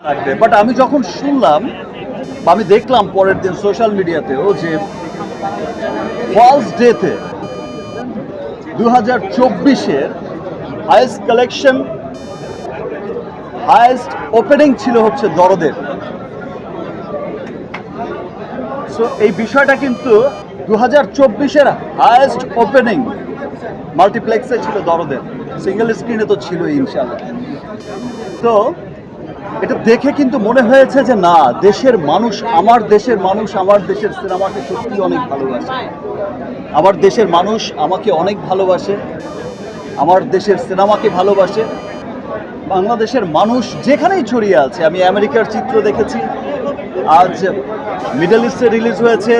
লাগবে। বাট আমি যখন শুনলাম বা আমি দেখলাম পরের দিন সোশ্যাল মিডিয়াতেও যে ফার্স্ট ডেতে 2024-এর হাইয়েস্ট কালেকশন, হাইয়েস্ট ওপেনিং ছিল হচ্ছে দরদের। সো এই বিষয়টা কিন্তু 2024-এর হাইয়েস্ট ওপেনিং মাল্টিপ্লেক্সে ছিল দরদের, সিঙ্গেল স্ক্রিনে তো ছিলই ইনশাআল্লাহ। তো এটা দেখে কিন্তু মনে হয়েছে যে না, দেশের মানুষ, আমার দেশের মানুষ আমার দেশের সিনেমাকে সত্যি অনেক ভালোবাসে, আমার দেশের মানুষ আমাকে অনেক ভালোবাসে, আমার দেশের সিনেমাকে ভালোবাসে। বাংলাদেশের মানুষ যেখানেই ছড়িয়ে আছে, আমি আমেরিকার চিত্র দেখেছি, আজ মিডল ইস্টে রিলিজ হয়েছে,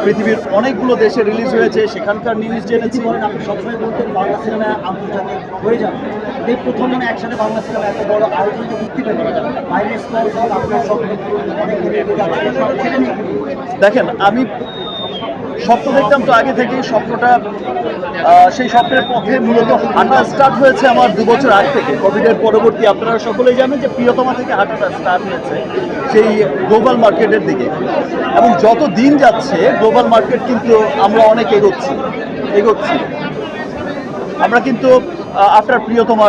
পৃথিবীর অনেকগুলো দেশে রিলিজ হয়েছে, সেখানকার নিউজ জেনেছি। আপনি সবসময় বলতেন বাংলা সিনেমা আন্তর্জাতিক হয়ে যাবে, এই প্রথম মানে একসাথে বাংলা সিনেমা এত বড় আয়োজনে মুক্তি পেল, বাইরের স্থল সব আপনার সব অনেক দেখেন, আমি স্বপ্ন দেখতাম তো আগে থেকেই। স্বপ্নটা সেই স্বপ্নের পথে মূলত হাঁটা স্টার্ট হয়েছে আমার 2 বছর আগ থেকে, কোভিডের পরবর্তী। আপনারা সকলেই জানেন যে প্রিয়তমা থেকে হাঁটাটা স্টার্ট হয়েছে সেই গ্লোবাল মার্কেটের দিকে, এবং যত দিন যাচ্ছে গ্লোবাল মার্কেট কিন্তু আমরা অনেক এগোচ্ছি। আমরা কিন্তু আফটার প্রিয়তমা,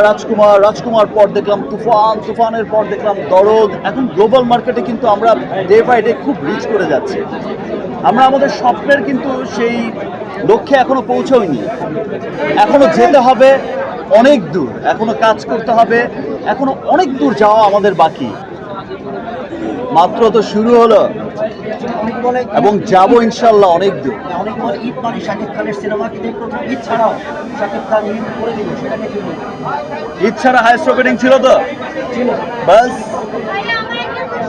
রাজকুমার পর দেখলাম তুফানের পর দেখলাম দরদ। এখন গ্লোবাল মার্কেটে কিন্তু আমরা ডে বাই ডে খুব রিচ করে যাচ্ছি। আমরা আমাদের স্বপ্নের কিন্তু সেই লক্ষ্যে এখনো পৌঁছাইনি, এখনো যেতে হবে অনেক দূর, এখনো কাজ করতে হবে, এখনো অনেক দূর যাওয়া আমাদের বাকি। মাত্র তো শুরু হলো এবং যাবো ইনশাল্লাহ অনেক দূর। অনেক ঈদ মানে শাকিব খানের সিনেমা, কিন্তু প্রথম ঈদ ছাড়াও শাকিব খান ঈদ করে দিল, সেটা নিয়ে ঈদ ছাড়া হাইয়েস্ট ওপেনিং ছিল তো, বাস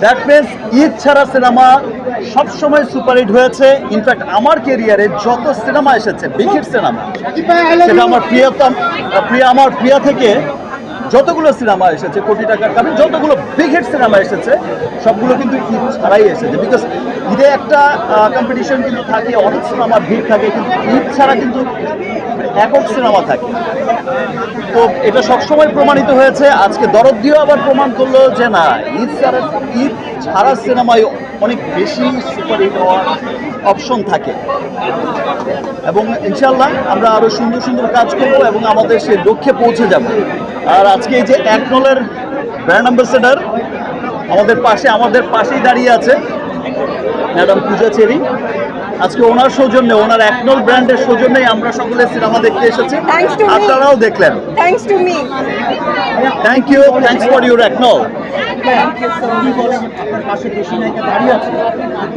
দ্যাট মিনস ঈদ ছাড়া সিনেমা সবসময় সুপারহিট হয়েছে। ইনফ্যাক্ট আমার ক্যারিয়ারে যত সিনেমা এসেছে, বিগ হিট সিনেমা, সেটা আমার প্রিয়া থেকে যতগুলো সিনেমা এসেছে, কোটি টাকার কারণ যতগুলো বিগ হিট সিনেমা এসেছে, সবগুলো কিন্তু ঈদ ছাড়াই এসেছে। বিকজ ঈদে একটা কম্পিটিশন কিন্তু থাকে, অনেক সিনেমার ভিড় থাকে, কিন্তু ঈদ ছাড়া কিন্তু একক সিনেমা থাকে। তো এটা সবসময় প্রমাণিত হয়েছে। আজকে দরদ দিয়েও আবার প্রমাণ করলো যে না, ঈদ ছাড়া সিনেমায় অনেক বেশি সুপারহিট হওয়ার অপশন থাকে, এবং ইনশাল্লাহ আমরা আরও সুন্দর সুন্দর কাজ করব এবং আমাদের সেই লক্ষ্যে পৌঁছে যাব। আর আজকে এই যে একনলের ব্র্যান্ড অ্যাম্বাসেডর আমাদের পাশেই দাঁড়িয়ে আছে ম্যাডাম পূজা চেরি। আজকে ওনার সৌজন্যে, ওনার একনল ব্র্যান্ডের সৌজন্যেই আমরা সকলে সিনেমা দেখতে এসেছি, আপনারাও দেখলেন। থ্যাংক ইউ ফর ইউর একনল। আপনার পাশে দেশি নায়িকা দাঁড়িয়ে আছে,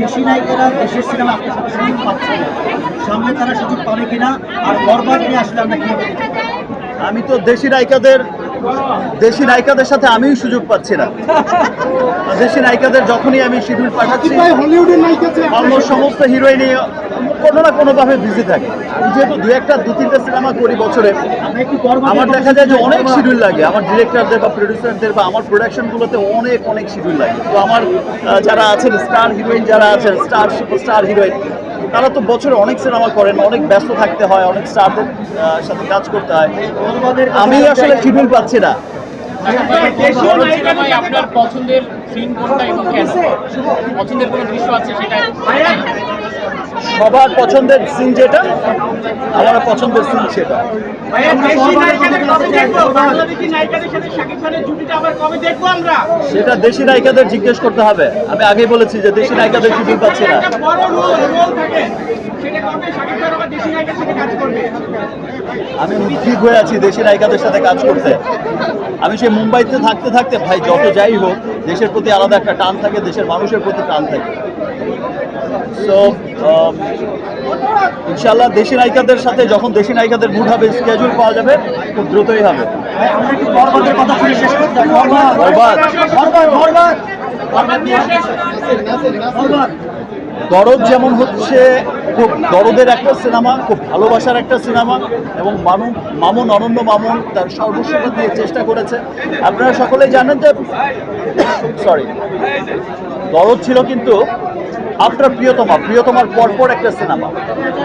দেশি নায়িকারা দেশের সিনেমা আপনার সাথে সুযোগ পাচ্ছে না, সামনে তারা সুযোগ পাবে কিনা, আর বরবাদ নিয়ে আসলে আমরা কিভাবে দেখতে পাবো? আমি তো দেশি নায়িকাদের সাথে আমিও সুযোগ পাচ্ছি না। দেশি নায়িকাদের যখনই আমি শিডিউল পাঠাচ্ছি, অলমোস্ট সমস্ত হিরোইনই কোনো না কোনোভাবে বিজি থাকে। যেহেতু দু তিনটা সিনেমা করি বছরে, আমার দেখা যায় যে অনেক শিডিউল লাগে। আমার ডিরেক্টরদের বা প্রডিউসারদের বা আমার প্রোডাকশনগুলোতে অনেক শিডিউল লাগে। তো আমার যারা আছেন স্টার হিরোইন, যারা আছেন সুপারস্টার হিরোইন, তারা তো বছরে অনেক সিনেমা করেন, অনেক ব্যস্ত থাকতে হয়, অনেক স্টারদের সাথে কাজ করতে হয়। আমি আসলে শিডিউল পাচ্ছি না। আপনার পছন্দের সিন কোনটা এবং কেন? পছন্দের কোনো দৃশ্য আছে সেটা? সবার পছন্দের সিন যেটা, আমার পছন্দের সিন সেটা। সেটা দেশি নায়িকাদের জিজ্ঞেস করতে হবে। আমি আগেই বলেছি যে দেশি নায়িকাদের শিডিউল পাচ্ছি না। আমি উদ্বিগ হয়ে আছি দেশি নায়িকাদের সাথে কাজ করতে। আমি সেই মুম্বাইতে থাকতে ভাই, যত যাই হোক, দেশের প্রতি আলাদা একটা টান থাকে, দেশের মানুষের প্রতি টান থাকে। সো ইনশাল্লাহ দেশি নায়িকাদের সাথে যখন দেশি নায়িকাদের মুড হবে, স্কেজুল পাওয়া যাবে, খুব দ্রুতই হবে। আমরা একটু বরবাদের কথা শুনে শেষ করতে চাই। দরদ যেমন হচ্ছে খুব দরদের একটা সিনেমা, খুব ভালোবাসার একটা সিনেমা, এবং অনন্য মামুন তার সর্বস্বতা দিয়ে চেষ্টা করেছে। আপনারা সকলেই জানেন যে দরদ ছিল কিন্তু আফটার প্রিয়তমার পরপর একটা সিনেমা,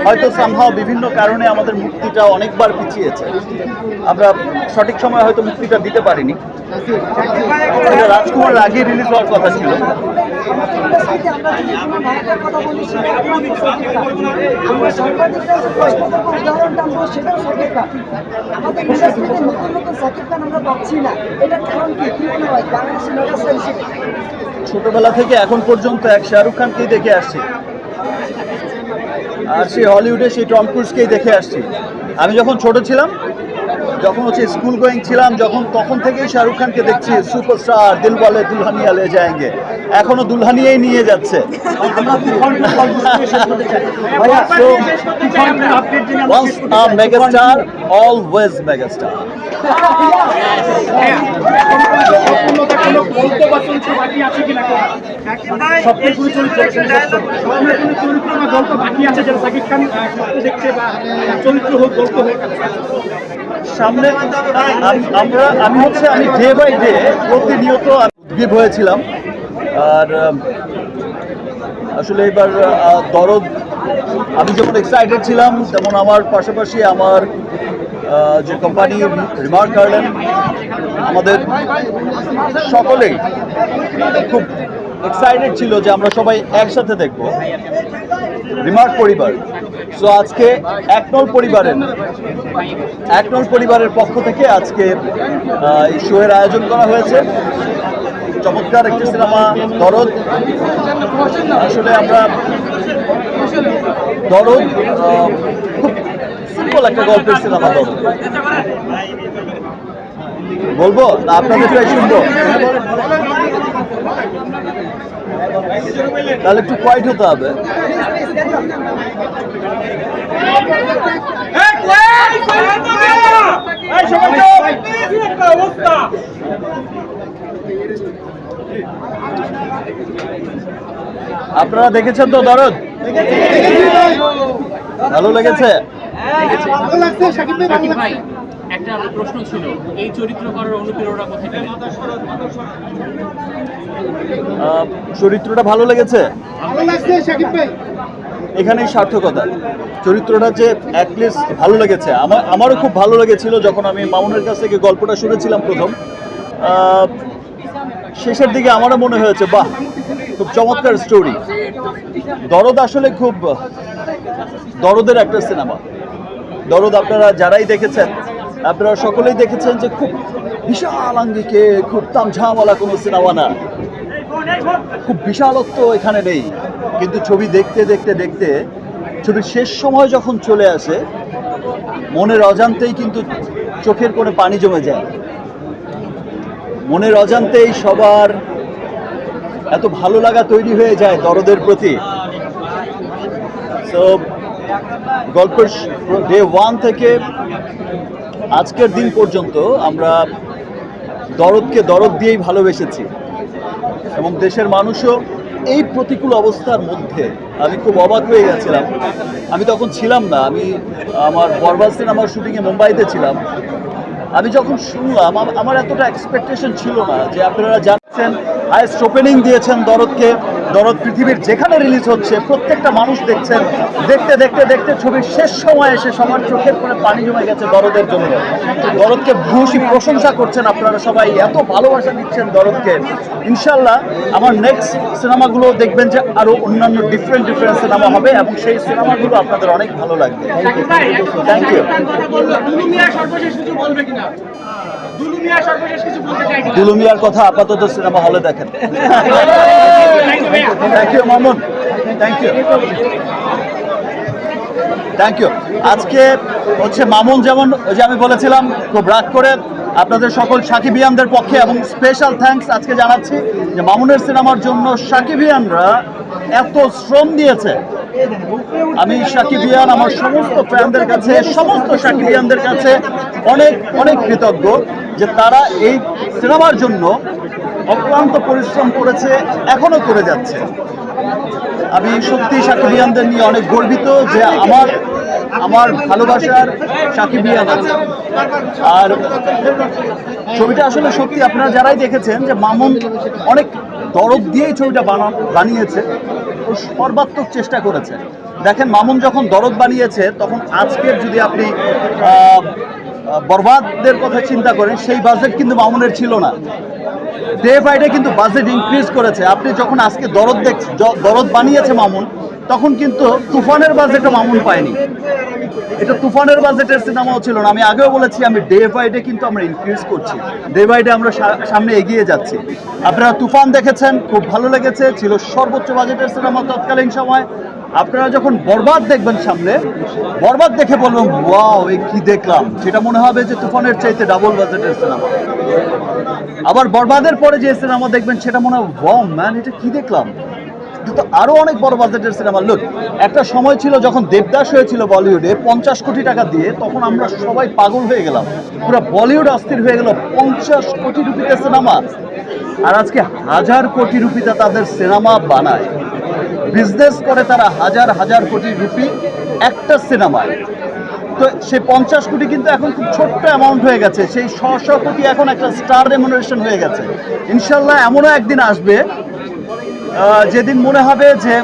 হয়তো সামহাও বিভিন্ন কারণে আমাদের মুক্তিটা অনেকবার পিছিয়েছে, আমরা সঠিক সময় হয়তো মুক্তিটা দিতে পারিনি। এটা রাজকুমারের আগে রিলিজ হওয়ার কথা ছিল। ছোটবেলা থেকে এখন পর্যন্ত এক শাহরুখ খানকেই দেখে আসছি, আর সেই হলিউডে সেই টম ক্রুজকেই দেখে আসছি। আমি যখন ছোট ছিলাম, যখন হচ্ছে স্কুল গোয়িং ছিলাম, তখন থেকেই শাহরুখ খানকে দেখছি সুপারস্টার, দিল বলে দুলহানিয়া লে যায়েঙ্গে, এখনো দুলহানিয়াই নিয়ে যাচ্ছে। Once a megastar, always megastar. সামনে আমি ডে বাই ডে প্রতিনিয়ত উদ্গ্রীব হয়েছিলাম। আর আসলে এবার দরদ, আমি যেমন এক্সাইটেড ছিলাম, তেমন আমার পাশাপাশি আমার যে কোম্পানি রিমার্ক গার্ডেন, আমাদের সকলেই খুব এক্সাইটেড ছিল যে আমরা সবাই একসাথে দেখব রিমার্ক পরিবার। সো আজকে একনল পরিবারের পক্ষ থেকে আজকে এই শোয়ের আয়োজন করা হয়েছে। চমৎকার একটি সিনেমা দরদ। আসলে আমরা দরদ খুব সিম্পল একটা গল্পের সিনেমা দরদ। বলবো না আপনাদেরটাই শুনবো? তাহলে একটু কোয়াইট হতে হবে। আপনারা দেখেছেন তো দরদ? ভালো লেগেছে? শাকিব ভাই, একটা প্রশ্ন ছিল, এই চরিত্র করার অনুপ্রেরণা কোথায় পেলেন? চরিত্রটা ভালো লেগেছে? এখানেই সার্থকতা। চরিত্রটা যে অ্যাটলিস্ট ভালো লেগেছে, আমারও খুব ভালো লেগেছিল যখন আমি মামুনের কাছ থেকে গল্পটা শুনেছিলাম প্রথম। শেষের দিকে আমারও মনে হয়েছে বাহ, খুব চমৎকার স্টোরি। দরদ আসলে খুব দরদের একটা সিনেমা। দরদ আপনারা যারাই দেখেছেন, আপনারা সকলেই দেখেছেন যে খুব বিশাল আঙ্গিকে, খুব তামঝামওয়ালা কোনো সিনেমা না, খুব বিশালত্ব এখানে নেই। কিন্তু ছবি দেখতে দেখতে দেখতে ছবির শেষ সময় যখন চলে আসে, মনের অজান্তেই কিন্তু চোখের কোণে পানি জমে যায়। মনের অজান্তেই সবার এত ভালো লাগা তৈরি হয়ে যায় দরদের প্রতি। সো গল্পের ডে 1 থেকে আজকের দিন পর্যন্ত আমরা দরদকে দরদ দিয়েই ভালোবেসেছি, এবং দেশের মানুষও এই প্রতিকূল অবস্থার মধ্যে, আমি খুব অবাক হয়ে গেছিলাম। আমি তখন ছিলাম না, আমি আমার বরবাদ সিনেমার শুটিংয়ে মুম্বাইতে ছিলাম। আমি যখন শুনলাম, আমার এতটা এক্সপেকটেশন ছিল না যে আপনারা জানছেন হাইস্ট ওপেনিং দিয়েছেন দরদকে। দরদ পৃথিবীর যেখানে রিলিজ হচ্ছে প্রত্যেকটা মানুষ দেখছেন। দেখতে দেখতে দেখতে ছবির শেষ সময় এসে সবার চোখের কোণে পানি জমে গেছে দরদের জন্য। দরদকে ভূয়সী প্রশংসা করছেন আপনারা সবাই, এত ভালোবাসা দিচ্ছেন দরদকে। ইনশাল্লাহ আমার নেক্সট সিনেমাগুলো দেখবেন যে আরও অন্যান্য ডিফারেন্ট সিনেমা হবে, এবং সেই সিনেমাগুলো আপনাদের অনেক ভালো লাগবে। Thank you. দুলুমিয়ার কথা আপাতত সিনেমা হলে দেখেন। Thank you Mamun, thank you, thank you. আজকে হচ্ছে মামুন, যেমন ওই যে আমি বলেছিলাম খুব রাগ করে, আপনাদের সকল সাকিবিয়ানদের পক্ষে এবং স্পেশাল থ্যাঙ্কস আজকে জানাচ্ছি যে মামুনের সিনেমার জন্য সাকিবিয়ানরা এত শ্রম দিয়েছে। আমি সাকিবিয়ান, আমার সমস্ত ফ্যানদের কাছে, সমস্ত সাকিবিয়ানদের কাছে অনেক অনেক কৃতজ্ঞ যে তারা এই সিনেমার জন্য অক্লান্ত পরিশ্রম করেছে, এখনো করে যাচ্ছে। আমি সত্যি সাকিবিয়ানদের নিয়ে অনেক গর্বিত যে আমার ভালোবাসার সাকিবিয়ান আছে। আর ছবিটা আসলে সত্যি আপনারা যারাই দেখেছেন যে মামুন অনেক দরদ দিয়েই ছবিটা বানিয়েছে। ও সর্বাত্মক চেষ্টা করেছে। দেখেন মামুন যখন দরদ বানিয়েছে তখন আজকের যদি আপনি বরবাদের কথা চিন্তা করেন সেই বাজেট কিন্তু মামুনের ছিল না। ডে বাই ডে কিন্তু বাজেট ইনক্রিজ করেছে। আপনি যখন আজকে দরদ বানিয়েছে মামুন, তখন কিন্তু তুফানের বাজেটও মামুন পায়নি। এটা তুফানের বাজেটের সিনেমাও ছিল না। আমি আগেও বলেছি আমি ডে বাই ডে কিন্তু আমরা ইনক্রিজ করছি, ডে বাই ডে আমরা সামনে এগিয়ে যাচ্ছি। আপনারা তুফান দেখেছেন, খুব ভালো লেগেছে, ছিল সর্বোচ্চ বাজেটের সিনেমা তৎকালীন সময়। আপনারা যখন বরবাদ দেখবেন সামনে, বরবাদ দেখে বলবেন ওয়াও এই কি দেখলাম, সেটা মনে হবে যে তুফানের চাইতে ডাবল বাজেটের সিনেমা। আবার বরবাদের পরে যে সিনেমা দেখবেন সেটা মনে হবে ওয়াও ম্যান এটা কি দেখলাম, তো আরো অনেক বড় বাজেটের সিনেমা। লুক, একটা সময় ছিল যখন দেবদাস হয়েছিল বলিউডে 50 কোটি টাকা দিয়ে, তখন আমরা সবাই পাগল হয়ে গেলাম, পুরো বলিউড অস্থির হয়ে গেল। 50 কোটি রুপিতে সিনেমা, আর আজকে 1000 কোটি রুপিতে তাদের সিনেমা বানায়, বিজনেস করে তারা হাজার হাজার কোটি রুপি একটা সিনেমায়। তো সেই 50 কোটি কিন্তু এখন খুব ছোট্ট অ্যামাউন্ট হয়ে গেছে, সেই 100 কোটি এখন একটা স্টার রেমুনারেশন হয়ে গেছে। ইনশাল্লাহ এমনও একদিন আসবে যেদিন মনে হবে যে